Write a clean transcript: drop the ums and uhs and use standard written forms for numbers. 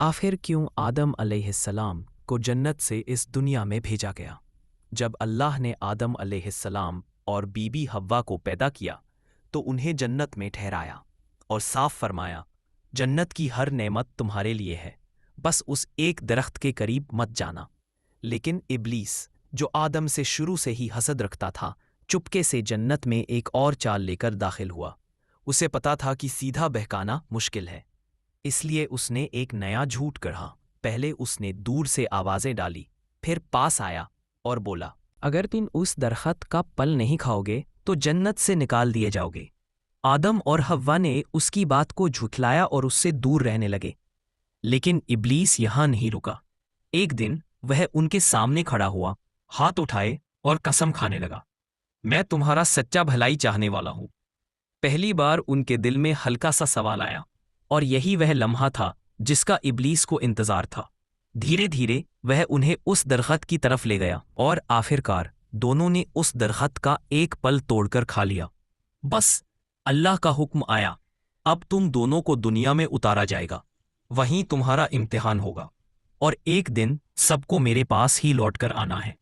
آخر کیوں آدم علیہ السلام کو جنت سے اس دنیا میں بھیجا گیا؟ جب اللہ نے آدم علیہ السلام اور بی بی حوا کو پیدا کیا تو انہیں جنت میں ٹھہرایا اور صاف فرمایا، جنت کی ہر نعمت تمہارے لیے ہے، بس اس ایک درخت کے قریب مت جانا۔ لیکن ابلیس، جو آدم سے شروع سے ہی حسد رکھتا تھا، چپکے سے جنت میں ایک اور چال لے کر داخل ہوا۔ اسے پتا تھا کہ سیدھا بہکانا مشکل ہے، اس لیے اس نے ایک نیا جھوٹ گڑھا۔ پہلے اس نے دور سے آوازیں ڈالی، پھر پاس آیا اور بولا، اگر تم اس درخت کا پھل نہیں کھاؤ گے تو جنت سے نکال دیے جاؤ گے۔ آدم اور حوا نے اس کی بات کو جھٹلایا اور اس سے دور رہنے لگے، لیکن ابلیس یہاں نہیں رکا۔ ایک دن وہ ان کے سامنے کھڑا ہوا، ہاتھ اٹھائے اور قسم کھانے لگا، میں تمہارا سچا بھلائی چاہنے والا ہوں۔ پہلی بار ان کے دل میں ہلکا سا سوال آیا، اور یہی وہ لمحہ تھا جس کا ابلیس کو انتظار تھا۔ دھیرے دھیرے وہ انہیں اس درخت کی طرف لے گیا اور آخرکار دونوں نے اس درخت کا ایک پھل توڑ کر کھا لیا۔ بس اللہ کا حکم آیا، اب تم دونوں کو دنیا میں اتارا جائے گا، وہیں تمہارا امتحان ہوگا، اور ایک دن سب کو میرے پاس ہی لوٹ کر آنا ہے۔